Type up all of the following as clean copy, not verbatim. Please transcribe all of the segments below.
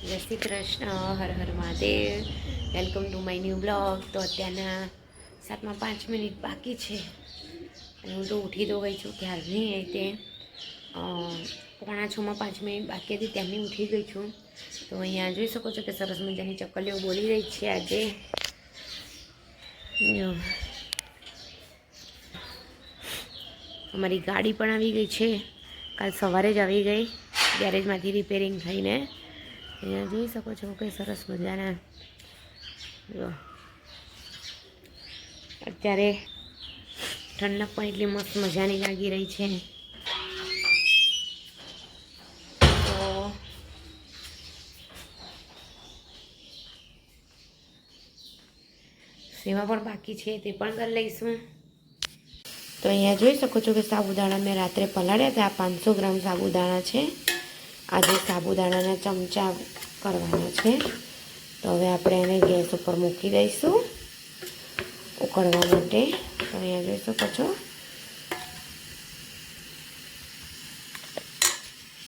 જય શ્રી કૃષ્ણ, હર હર Mahadev. Welcome to my new blog. તો અત્યારના 7:05 બાકી છે અને હું તો ઉઠી તો ગઈ છું ક્યારની. તે 5:45 બાકી હતી ત્યારની ઉઠી ગઈ છું. તો અહીંયા જોઈ શકો છો કે સરસ મજાની ચકલીઓ બોલી રહી છે આજે. અમારી ગાડી પણ આવી ગઈ છે, કાલ સવારે જ આવી ગઈ ગેરેજમાંથી રિપેરિંગ થઈને. અહીંયા જોઈ શકો છો કે સરસ મજાના જો અત્યારે ઠંડક પણ એટલી મસ્ત મજાની લાગી રહી છે. તો સેવા પણ બાકી છે, તે પણ કરી લઈશું. તો અહીંયા જોઈ શકો છો કે સાબુદાણા મેં રાત્રે પલાળ્યા હતા. 500 ગ્રામ સાબુદાણા છે. આજે સાબુદાણાના ચમચા કરવાના છે. તો હવે આપણે એને ગેસ ઉપર મૂકી દઈશું ઉકળવા માટે. તો અહીંયા જોઈ શકો છો.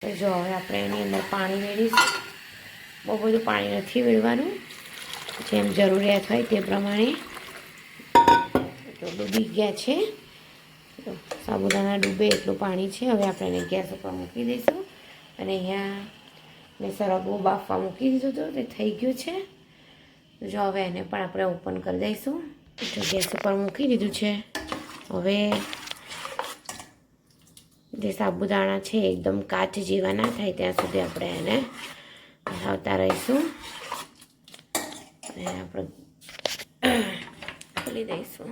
તો જો હવે આપણે એની અંદર પાણી વેડીશું. બહુ બધું પાણી નથી વેડવાનું, જેમ જરૂરિયાત હોય તે પ્રમાણે. તો ડૂબી ગયા છે, સાબુદાણા ડૂબે એટલું પાણી છે. હવે આપણે એને ગેસ ઉપર મૂકી દઈશું. અને અહીંયા મેં સરગવો બાફવા મૂકી દીધું હતું, તે થઈ ગયું છે. જો હવે એને પણ આપણે ઓપન કરી દઈશું. તો ગેસ ઉપર મૂકી દીધું છે. હવે જે સાબુદાણા છે એકદમ કાચ જેવા ના થાય ત્યાં સુધી આપણે એને હલાવતા રહીશું. અને આપણે ખોલી દઈશું,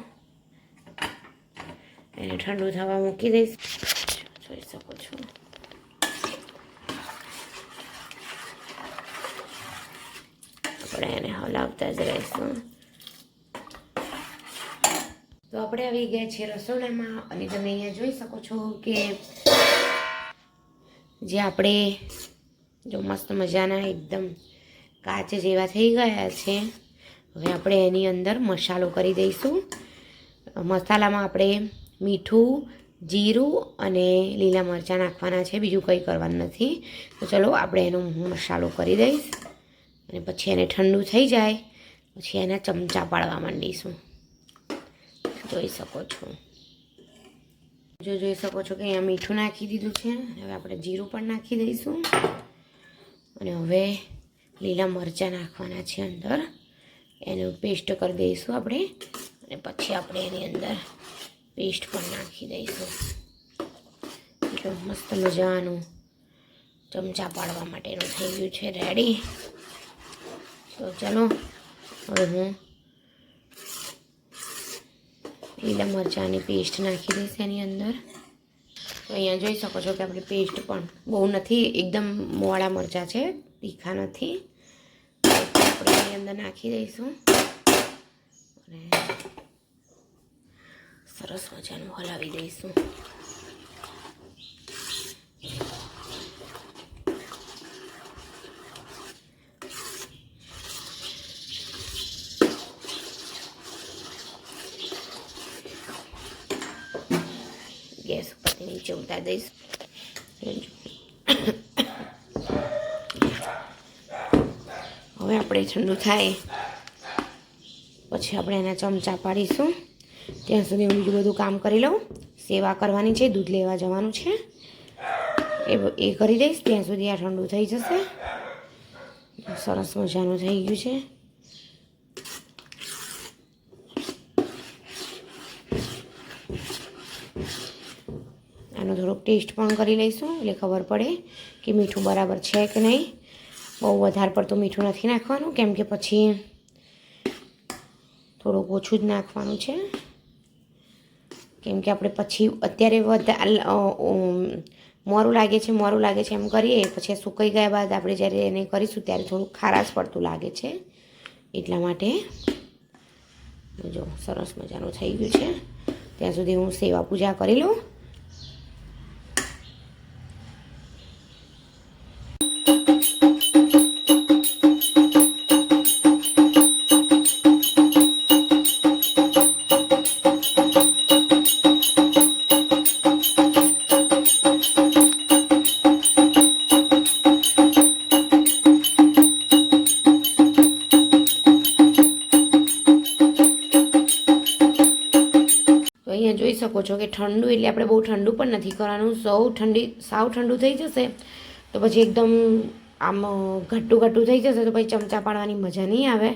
એને ઠંડુ થવા મૂકી દઈશું. જોઈ શકો છો. આપણે એને હલાવતા જ રહીશું. તો આપણે આવી ગયા છીએ રસોડામાં અને તમે અહીંયા જોઈ શકો છો કે જે આપણે જો મસ્ત મજાના એકદમ કાચ જેવા થઈ ગયા છે. હવે આપણે એની અંદર મસાલો કરી દઈશું. મસાલામાં આપણે મીઠું, જીરું અને લીલા મરચાં નાખવાના છે, બીજું કંઈ કરવાનું નથી. તો ચલો આપણે એનો મસાલો કરી દઈશ અને પછી એને ઠંડુ થઈ જાય પછી એના ચમચા પાડવા માંડીશું. જોઈ શકો છો. જોઈ શકો છો કે અહીંયા મીઠું નાખી દીધું છે. હવે આપણે જીરું પણ નાખી દઈશું અને હવે લીલા મરચાં નાખવાના છે અંદર. એનું પેસ્ટ કરી દઈશું આપણે અને પછી આપણે એની અંદર પેસ્ટ પણ નાખી દઈશું. એટલે મસ્ત મજાનું ચમચા પાડવા માટેનું થઈ ગયું છે રેડી. તો ચલો હવે હું લીલા મરચાંની પેસ્ટ નાખી દઈશ એની અંદર. તો અહીંયા જોઈ શકો છો કે આપણી પેસ્ટ પણ બહુ નથી, એકદમ મોળા મરચાં છે, તીખા નથી. આપણે એની અંદર નાખી દઈશું અને સરસ મજાનું હલાવી દઈશું. ગેસ ઉપરથી નીચે ઉતારી દઈશ. હવે આપણે ઠંડુ થાય પછી આપણે એના ચમચા પાડીશું. ત્યાં સુધી હું બીજું બધું કામ કરી લઉં. સેવા કરવાની છે, દૂધ લેવા જવાનું છે, એ કરી દઈશ. ત્યાં સુધી આ ઠંડુ થઈ જશે. સરસ મજાનું થઈ ગયું છે. આનો થોડોક ટેસ્ટ પણ કરી લઈશું એટલે ખબર પડે કે મીઠું બરાબર છે કે નહીં. બહુ વધારે પડતું મીઠું નથી નાખવાનું, કેમ કે પછી થોડુંક ઓછું જ નાખવાનું છે. કેમ કે આપણે પછી અત્યારે મોરું લાગે છે એમ કરીએ, પછી સુકાઈ ગયા બાદ આપણે જ્યારે એને કરીશું ત્યારે થોડુંક ખારાશ પડતું લાગે છે. એટલા માટે જો સરસ મજાનું થઈ ગયું છે. ત્યાં સુધી હું સેવા પૂજા કરી લઉં. શકો છો કે ઠંડુ એટલે આપણે બહુ ઠંડુ પણ નથી કરવાનું. સાવ ઠંડુ થઈ જશે તો પછી એકદમ આમ ઘટ્ટું થઈ જશે તો પછી ચમચા પાડવાની મજા નહીં આવે.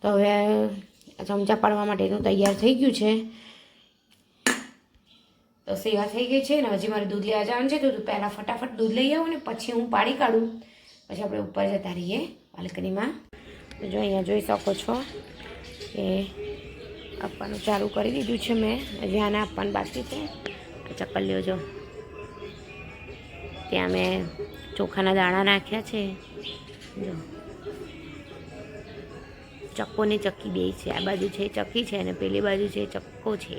તો હવે ચમચા પાડવા માટેનું તૈયાર થઈ ગયું છે. તો સેવા થઈ ગઈ છે ને હજી મારે દૂધ લેવા જવાનું છે. તો પહેલાં ફટાફટ દૂધ લઈ આવું ને પછી હું પાડી કાઢું, પછી આપણે ઉપર જતા રહીએ બાલ્કનીમાં. તો જો અહીંયા જોઈ શકો છો કે આપવાનું ચાલુ કરી દીધું છે મેં. હજી આને આપવાનું બાકી છે. ચક્કલીઓ જો ત્યાં મેં ચોખાના દાણા નાખ્યા છે. જો ચક્કો ને ચક્કી બે છે. આ બાજુ છે ચક્કી છે અને પેલી બાજુ છે ચક્કો છે.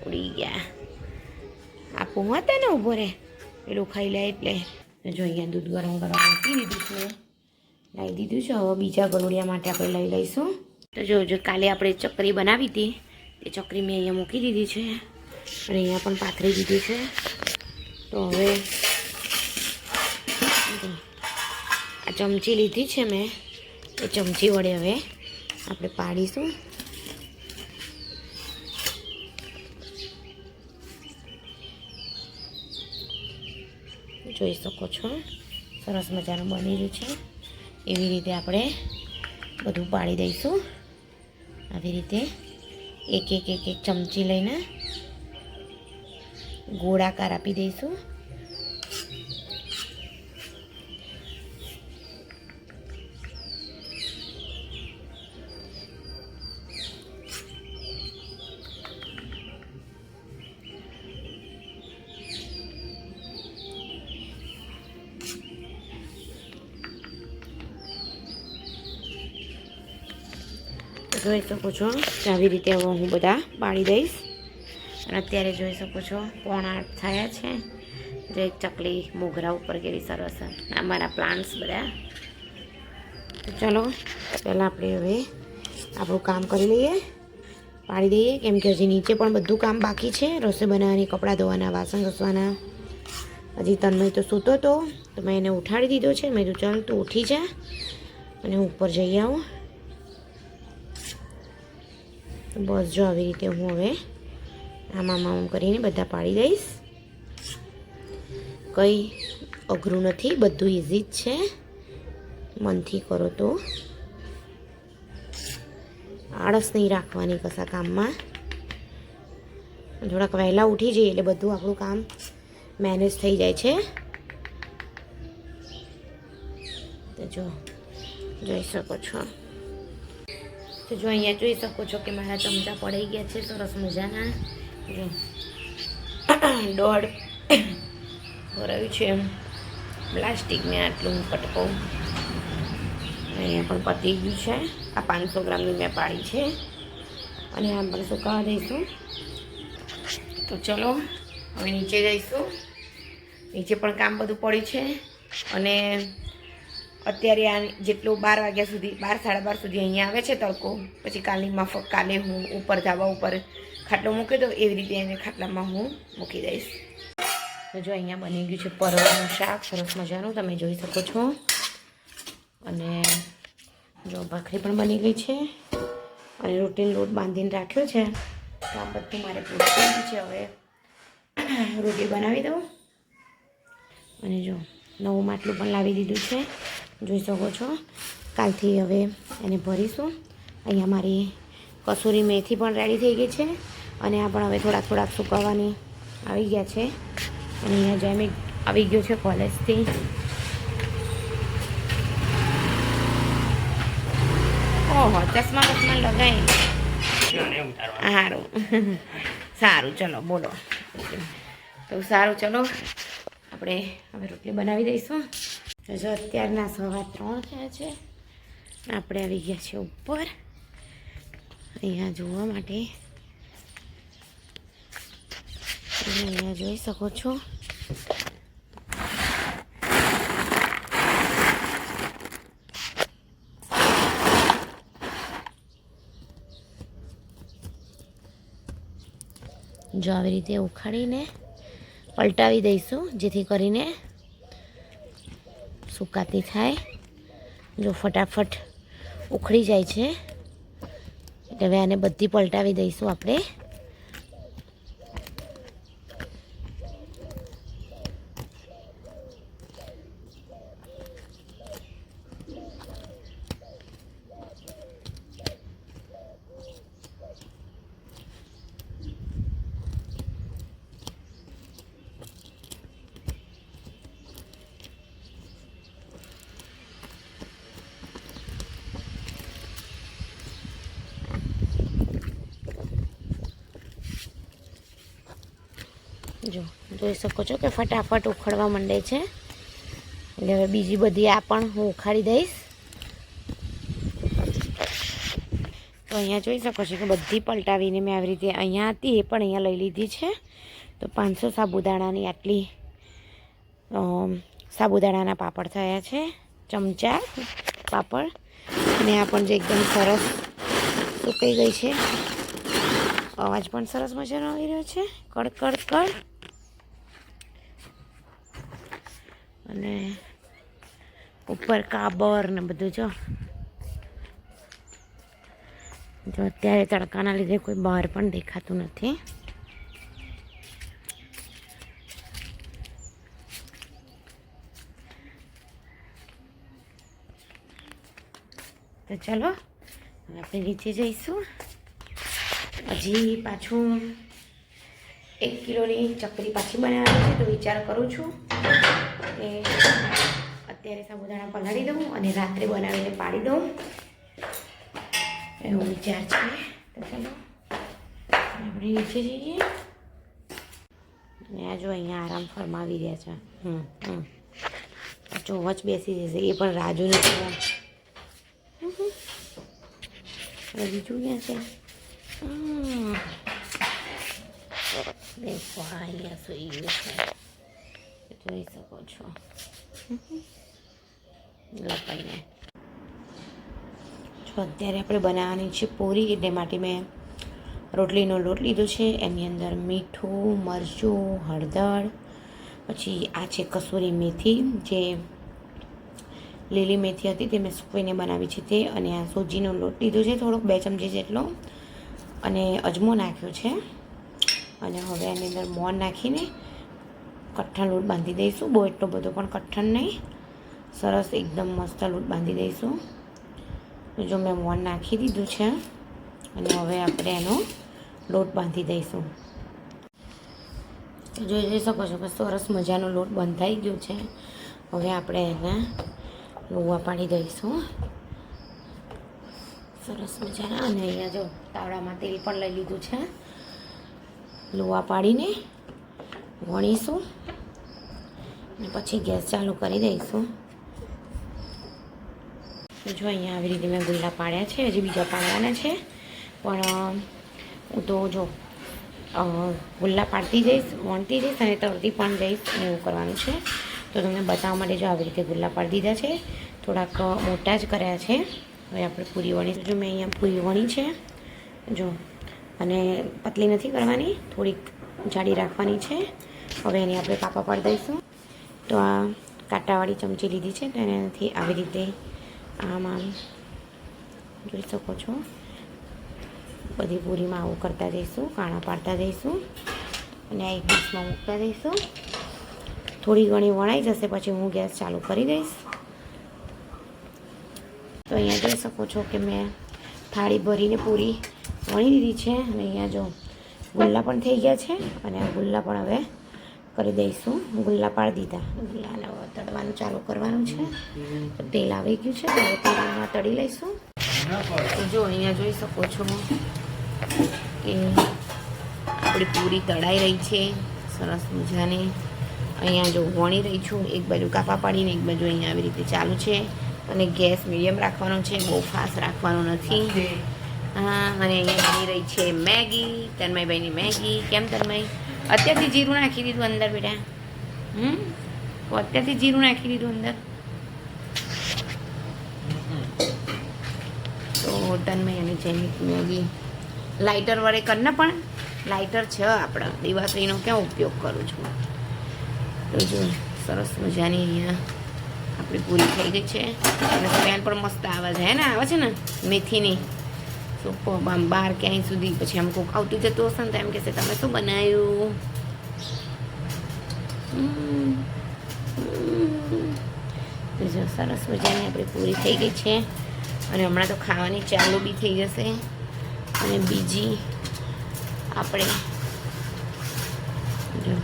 ઉડી ગયા. આપું હતા ને ઊભો રે પેલું ખાઈ લે એટલે. જો અહીંયા દૂધ ગરમ મૂકી દીધું છે, લાવી દીધું છે. હવે બીજા ગળુડિયા માટે આપણે લઈ લઈશું. તો જો કાલે આપણે ચકરી બનાવી હતી તે ચકરી મેં અહીંયા મૂકી દીધી છે અને અહીંયા પણ પાથરી દીધી છે. તો હવે આ ચમચી લીધી છે મેં, એ ચમચી વડે હવે આપણે પાડીશું. જોઈ શકો છો સરસ મજાનું બની રહ્યું છે. એવી રીતે આપણે બધું પાડી દઈશું. આવી રીતે એક ચમચી લઈને ગોળાકાર આપી દઈશું. જોઈ શકો છો કે આવી રીતે હવે હું બધા પાડી દઈશ. અને અત્યારે જોઈ શકો છો 7:45 થયા છે. જે ચકલી મોગરા ઉપર કેવી સરસ અમારા પ્લાન્ટ્સ બધા. તો ચલો પહેલાં આપણે હવે આપણું કામ કરી લઈએ, પાડી દઈએ. કેમ કે હજી નીચે પણ બધું કામ બાકી છે. રસોઈ બનાવવાની, કપડાં ધોવાના, વાસણ ઘસવાના. હજી તન્મય તો સૂતો હતો તો મેં એને ઉઠાડી દીધો છે. મેં કીધું ચાલ તું ઉઠી જા અને ઉપર જઈ આવું. બસ જો આવી રીતે હું હવે આમ કરીને બધા પાડી દઈશ. કંઈ અઘરું નથી, બધું ઇઝી જ છે. મનથી કરો તો આળસ નહીં રાખવાની કશા કામમાં. થોડાક વહેલા ઉઠી જઈએ એટલે બધું આપણું કામ મેનેજ થઈ જાય છે. તો જોઈ શકો છો. તો જો અહીંયા જોઈ શકો છો કે મારા ચમચા પડી ગયા છે સરસ મજાના. જો દોઢ ભરાયું છે પ્લાસ્ટિકને આટલું કટકો. અહીંયા પણ પતી ગયું છે. આ 500 ગ્રામની મેં પાડી છે અને આમ પણ સુકાવા દઈશું. તો ચલો હવે નીચે જઈશું. નીચે પણ કામ બધું પડ્યું છે અને અત્યારે આ જેટલું 12 વાગ્યા સુધી 12 સાડા 12 સુધી અહીંયા આવે છે તડકો. પછી કાલની માફક કાલે હું ઉપર ધાબા ઉપર ખાટલો મૂકી દઉં એવી રીતે એને ખાટલામાં હું મૂકી દઈશ. તો જો અહીંયા બની ગયું છે પરવળનું શાક સરસ મજાનું, તમે જોઈ શકો છો. અને જો ભાખરી પણ બની ગઈ છે અને રોટલીનો લોટ બાંધીને રાખ્યો છે. તો આ બધું મારે પૂરું થઈ ગયું છે. હવે રોટલી બનાવી દઉં. અને જો નવું માટલું પણ લાવી દીધું છે, જોઈ શકો છો. કાલથી હવે એને ભરીશું. અહીંયા મારી કસૂરી મેથી પણ રેડી થઈ ગઈ છે અને આ પણ હવે થોડાક સુકાવવાની આવી ગયા છે. અને અહીંયા જેમ આવી ગયો છે કોલેજથી. ઓહો ચશ્મા લગાવી સારું સારું. ચલો બોલો. તો સારું ચલો આપણે હવે રોટલી બનાવી દઈશું. જો અત્યારના 3:15 થયા છે. આપણે આવી ગયા છે ઉપર અહીંયા જોવા માટે. અહીંયા જોઈ શકો છો. જો આવી રીતે ઉખાડીને પલટાવી દઈશું જેથી કરીને સુકાતી થાય. જો ફટાફટ ઉખડી જાય છે. એટલે હવે આને બધી પલટાવી દઈશું આપણે. જો જોઈ શકો છો કે ફટાફટ ઉખડવા માંડે છે. એટલે હવે બીજી બધી આ પણ હું ઉખાડી દઈશ. તો અહીંયા જોઈ શકો છો કે બધી પલટાવીને મેં આવી રીતે અહીંયા હતી એ પણ અહીંયા લઈ લીધી છે. તો 500 સાબુદાણાની આટલી સાબુદાણાના પાપડ થયા છે, ચમચા પાપડ. અને આ પણ જે એકદમ સરસ સુકાઈ ગઈ છે. અવાજ પણ સરસ મજાનો આવી રહ્યો છે, કડ કડ કડ. અને ઉપર કાબર ને બધું જો અત્યારે તડકાના લીધે કોઈ બહાર પણ દેખાતું નથી. તો ચાલો આપણે નીચે જઈશું. હજી પાછું 1 કિલોની ચકરી પાછી બનાવવાની છે. તો વિચાર કરું છું કે અત્યારે સાબુદાણા પલાળી દઉં અને રાત્રે બનાવીને પાડી દઉં, એવો વિચાર છે. તો ચાલો આપણે નીચે જઈએ. અને આ જો અહીંયા આરામ ફરમાવી રહ્યા છે. ચોવચ બેસી જશે, એ પણ રાજુ નથી. બીજું ક્યાં છે? દેખો અહીંયા સુઈ ગયું છે, જોઈ શકો છો લપાઈને. જો અત્યારે આપણે બનાવવાની છે પૂરી, એટલે માટે મેં રોટલીનો લોટ લીધો છે. એની અંદર મીઠું, મરચું, હળદર, પછી આ છે કસૂરી મેથી, જે લીલી મેથી હતી તે મેં સૂકવીને બનાવી છે તે. અને આ સોજીનો લોટ લીધો છે થોડોક, 2 ચમચી જેટલો. અને અજમો નાખ્યો છે. અને હવે આની અંદર મોણ નાખીને કઠણ લોટ બાંધી દઈશું. બહુ એટલો બધો પણ કઠણ નહીં, સરસ એકદમ મસ્ત લોટ બાંધી દઈશું. જો મેં મોણ નાખી દીધું છે અને હવે આપણે એનો લોટ બાંધી દઈશું. જોઈ શકો છો કે સરસ મજાનો લોટ બંધાઈ ગયો છે. હવે આપણે એને લોવા પાડી દઈશું સરસ મજાના. અને અહીંયા જો તાવડામાં તેલ પણ લઈ લીધું છે. લોવા પાડીને વણીશું અને પછી ગેસ ચાલુ કરી દઈશું. જો અહીંયા આવી રીતે મેં ગુલ્લા પાડ્યા છે, હજી બીજા પાડવાના છે. પણ હું તો જો ગુલ્લા પાડતી જઈશ, વણતી જઈશ અને તળતી પણ જઈશ, એવું કરવાનું છે. તો તમને બતાવવા માટે જો આવી રીતે ગુલ્લા પાડી દીધા છે, થોડાક મોટા જ કર્યા છે. હવે આપણે પૂરી વણી, જો મેં અહીંયા પૂરી વણી છે જો. અને પતલી નથી કરવાની, થોડીક જાડી રાખવાની છે. હવે એની આપણે કાપા પાડી દઈશું. તો આ કાંટાવાળી ચમચી લીધી છે, તો એનાથી આવી રીતે આમ જોઈ શકો છો બધી પૂરીમાં આવું કરતા જઈશું, કાણા પાડતા જઈશું. અને આ એક ડીશમાં મૂકતા જઈશું. થોડી ઘણી વણાઈ જશે પછી હું ગેસ ચાલુ કરી દઈશ. તો અહીંયા જોઈ શકો છો કે મેં થાળી ભરીને પૂરી વણી દીધી છે. અને અહીંયા જો ગુલ્લા પણ થઈ ગયા છે. અને આ ગુલ્લા પણ હવે કરી દઈશું. ગુલ્લા પાડી દીધા, ગુલ્લાને હવે તળવાનું ચાલુ કરવાનું છે. તો તેલ આવી ગયું છે, હવે તેલમાં તળી લઈશું. તો જો અહીંયા જોઈ શકો છો કે આપણી પૂરી તળાઈ રહી છે સરસ મજાની. અહીંયા જો વણી રહી છું, એક બાજુ કાપા પાડીને એક બાજુ અહીંયા આવી રીતે ચાલુ છે. અને ગેસ મીડિયમ રાખવાનો છે, બહુ ફાસ્ટ રાખવાનો નથી. હા, અને અહીંયા બની રહી છે મેગી, તન્મયભાઈની મેગી. કેમ તન્મય? અત્યારથી જીરું નાખી દીધું અંદર બેટા? અત્યારથી જીરું નાખી દીધું અંદર. તો તન્મય અને જૈનિક મેગી લાઇટર વડે કરીને, પણ લાઇટર છે આપણા દિવાસળીનો, ક્યાં ઉપયોગ કરું છું. તો જો સરસ મજાની અહીંયા આપણી પૂરી થઈ ગઈ છે અને સ્મેલ પણ મસ્ત આવે છે ને આવે છે ને મેથીની તો આમ બહાર ક્યાંય સુધી પછી આમ કોક આવતું જતું હશે ને તો એમ કહેશે તમે શું બનાવ્યું. જો સરસ મજાની આપણી પૂરી થઈ ગઈ છે અને હમણાં તો ખાવાની ચાલુ બી થઈ જશે. અને બીજી આપણે જો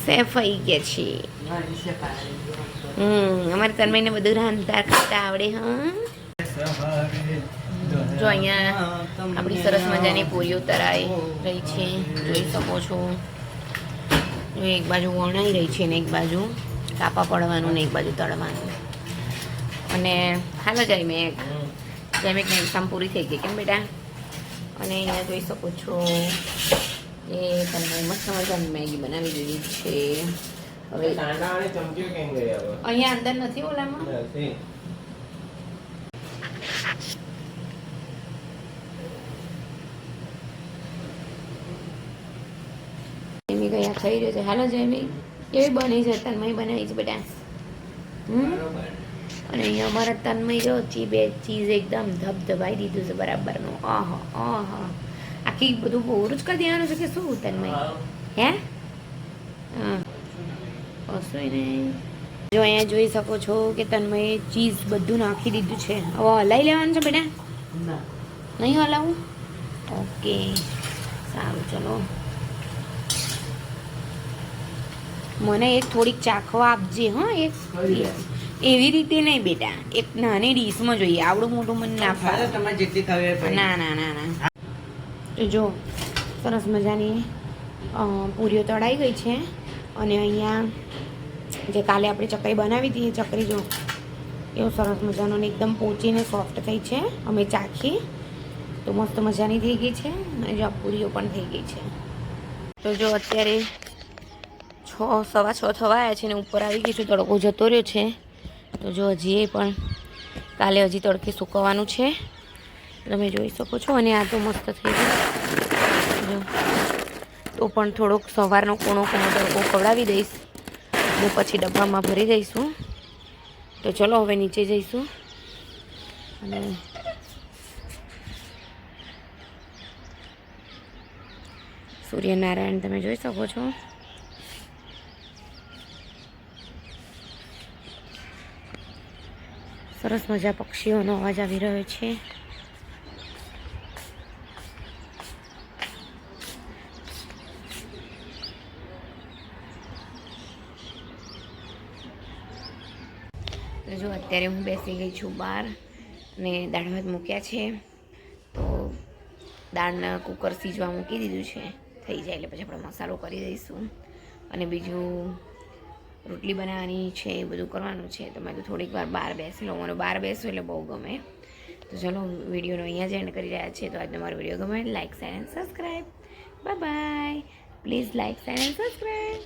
સેફ આવી ગયા છે. અમારે તન્મયને બધું રાંધતા ખાતા આવડે. હા જો અહીંયા આપણી સરસ મજાની પૂરીઓ તરાઈ રહી છે, જોઈ શકો છો. જો એક બાજુ વણાઈ રહી છે ને એક બાજુ કાપા પડવાનું ને એક બાજુ તળવાનું. અને હાલો જયમેક જયમેકને એક્ઝામ પૂરી થઈ ગઈ કેમ બેટા. અને અહીંયા જોઈ શકો છો એ તમને મસ્ત મજાની મેગી બનાવી દીધી છે. હવે અહીંયા અંદર નથી ઓલામાં ગયા થઈ રહ્યો છે. હાલો જયમી કેવી બની છે? તન્મય બનાવી છે બેટા. અને અહીંયા અમારા તન્મય જો ચીઝ એકદમ ધબધબાઈ દીધું છે બરાબરનું. આખી બધું બોર જ કરી દેવાનું છે કે શું તન્મય? હે કશું નહીં. જો અહીંયા જોઈ શકો છો કે તન્મયે ચીઝ બધું નાખી દીધું છે. હવે હલાવી લેવાનું છે બેટા? નહીં હલાવું? ઓકે સારું ચલો. મને એક થોડીક ચાખવા આપજે. હા એક એવી રીતે નહીં બેટા, એક નાની ડીશમાં જોઈએ. આવડું મોટું મને ના ફાવે. ના ના ના ના. જો સરસ મજાની પૂરીઓ તળાઈ ગઈ છે. અને અહીંયા જે કાલે આપણે ચકરી બનાવી હતી એ ચકરી જો એવું સરસ મજાનો એકદમ પોચીને સોફ્ટ થઈ છે. અમે ચાખી તો મસ્ત મજાની થઈ ગઈ છે. અને જો પૂરીઓ પણ થઈ ગઈ છે. તો જો અત્યારે 6 સવા 6 થવા આવ્યા છે ને ઉપર આવી ગઈ છું. તડકો જતો રહ્યો છે. તો જો હજી પણ કાલે હજી તડકે સૂકવવાનું છે, તમે જોઈ શકો છો. અને આ તો મસ્ત થઈ ગયું. જો તો પણ થોડોક સવારનો કોણો તડકો ખવડાવી દઈશ અને પછી ડબ્બામાં ભરી દઈશું. તો ચલો હવે નીચે જઈશું. અને સૂર્યનારાયણ તમે જોઈ શકો છો. સરસ મજા પક્ષીઓનો અવાજ આવી રહ્યો છે. તો જો અત્યારે હું બેસી ગઈ છું બહાર અને દાળ ભાત મૂક્યા છે. તો દાળના કુકર સીજવા મૂકી દીધું છે. થઈ જાય એટલે પછી આપણે મસાલો કરી દઈશું. અને બીજું રોટલી બનાવવાની છે, એ બધું કરવાનું છે. તો મેં તો થોડીક વાર બહાર બેસી લઉં. મને બહાર બેસું એટલે બહુ ગમે. તો ચલો વિડીયોનો અહીંયા જ એન્ડ કરી રહ્યા છીએ. તો આજનો મારો વિડીયો ગમે like share and subscribe. Bye bye. Please like share and subscribe.